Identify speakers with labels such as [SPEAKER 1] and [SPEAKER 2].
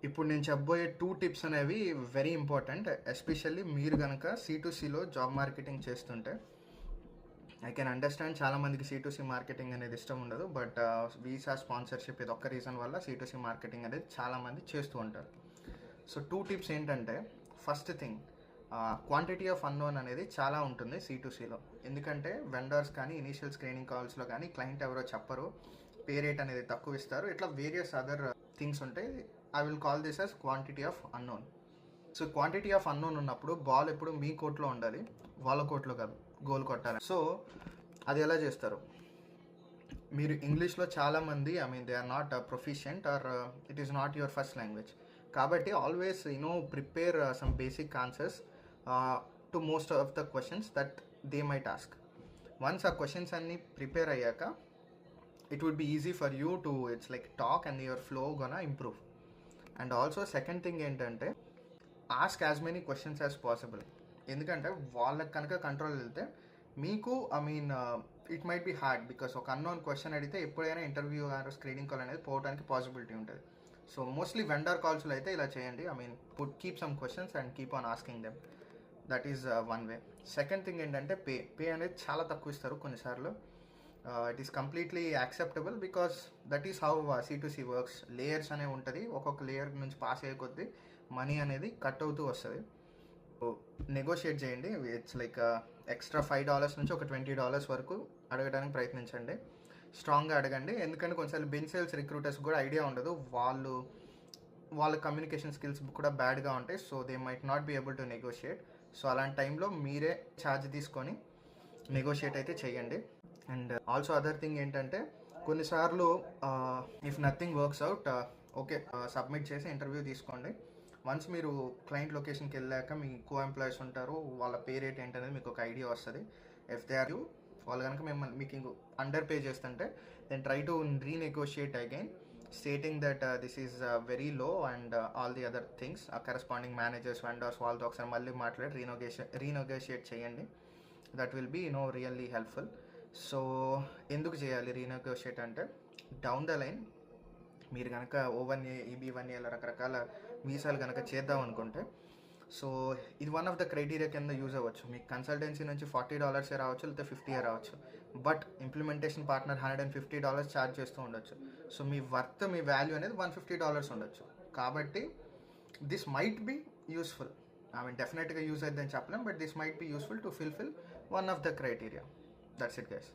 [SPEAKER 1] ఇప్పుడు నేను చెప్పబోయే 2 టిప్స్ అనేవి వెరీ ఇంపార్టెంట్. ఎస్పెషల్లీ మీరు గనక సి2సిలో జాబ్ మార్కెటింగ్ చేస్తుంటే. ఐ కెన్ అండర్‌స్టాండ్ చాలామందికి సి2సి మార్కెటింగ్ అనేది ఇష్టం ఉండదు. బట్ వీసా స్పాన్సర్‌షిప్ ఇదొక్క రీజన్ వల్ల సి2సి మార్కెటింగ్ అనేది చాలామంది చేస్తూ ఉంటారు. సో 2 టిప్స్ ఏంటంటే, first thing quantity of unknown అనేది చాలా ఉంటుంది సి2సిలో. ఎందుకంటే వెండర్స్ కానీ ఇనీషియల్ స్క్రీనింగ్ కాల్స్‌లో కానీ క్లయింట్ ఎవరో చెప్పరు. పే రేట్ అనేది తక్కువ ఇస్తారు. ఇట్లా వేరియస్ అదర్ థింగ్స్ ఉంటాయి. I will call this as quantity of unknown. So quantity of unknown ఉన్నప్పుడు బాల్ ఎప్పుడు మీ కోర్ట్లో ఉండాలి, వాళ్ళ కోర్ట్లో కాదు, గోల్ కొట్టాలి. సో అది ఎలా చేస్తారు? మీరు ఇంగ్లీష్లో చాలామంది they are not proficient or it is not your first language. కాబట్టి always prepare some basic answers to most of the questions that they might ask. Once ఆ క్వశ్చన్స్ అన్నీ ప్రిపేర్ అయ్యాక it would be easy for you to it's like talk and your flow gonna improve. And also second thing ఏంటంటే, ask as many questions as possible. ఎందుకంటే వాళ్ళకి కనుక control వెళ్తే మీకు it might be hard because ఒక unknown question అడిగితే ఎప్పుడైనా interview or screening call అనేది పోవడానికి పాసిబిలిటీ ఉంటుంది. సో మోస్ట్లీ వెండర్ కాల్స్లో అయితే ఇలా చేయండి. Keep some questions and keep on asking them. That is one way. Second thing ఏంటంటే, పే అనేది చాలా తక్కువ ఇస్తారు కొన్నిసార్లు. It is completely acceptable because that is how సి2సి వర్క్స్. లేయర్స్ అనేవి ఉంటుంది. ఒక్కొక్క లేయర్ నుంచి పాస్ అయ్యే కొద్దీ మనీ అనేది కట్ అవుతూ వస్తుంది. నెగోషియేట్ చేయండి. ఇట్స్ లైక్ ఎక్స్ట్రా $5 నుంచి ఒక $20 వరకు అడగడానికి ప్రయత్నించండి. స్ట్రాంగ్గా అడగండి. ఎందుకంటే కొన్నిసార్లు బెంచ్ సేల్స్ రిక్రూటర్స్ కూడా ఐడియా ఉండదు. వాళ్ళ కమ్యూనికేషన్ స్కిల్స్ కూడా బ్యాడ్గా ఉంటాయి. So they might not be able to negotiate. So అలాంటి టైంలో మీరే ఛార్జ్ తీసుకొని నెగోషియేట్ అయితే చేయండి. అండ్ ఆల్సో అదర్ థింగ్ ఏంటంటే, కొన్నిసార్లు if nothing works out, okay submit చేసి ఇంటర్వ్యూ తీసుకోండి. వన్స్ మీరు క్లయింట్ లొకేషన్కి వెళ్ళాక మీ కో ఎంప్లాయీస్ ఉంటారు, వాళ్ళ పే రేట్ ఏంటనేది మీకు ఒక ఐడియా వస్తుంది. ఇఫ్ దే ఆర్ వాళ్ళు కనుక మీకు అండర్ పే చేస్తుంటే then try to renegotiate again, stating that this is very low and all the other things. ఆ కరెస్పాండింగ్ మేనేజర్స్, వెండర్స్ వాళ్ళతో ఒకసారి మళ్ళీ మాట్లాడి రీనెగోషియేట్ చేయండి. That will be really helpful. So ఎందుకు చేయాలి రీనెగోషియేట్ అంటే, డౌన్ ద లైన్ మీరు కనుక O1A, EB1A ఇలా రకరకాల వీసాలు కనుక చేద్దాం అనుకుంటే, సో ఇది వన్ ఆఫ్ ద క్రైటీరియా కింద యూజ్ అవ్వచ్చు. మీకు కన్సల్టెన్సీ నుంచి $40 రావచ్చు, లేకపోతే 50 రావచ్చు. బట్ ఇంప్లిమెంటేషన్ పార్ట్నర్ $150 ఛార్జ్ చేస్తూ ఉండొచ్చు. సో మీ వాల్యూ అనేది $150 ఉండొచ్చు. కాబట్టి దిస్ మైట్ బీ యూస్ఫుల్. డెఫినెట్గా యూజ్ అయిద్దని చెప్పలేం, but this might be useful to fulfil one of the criteria. That's it, guys.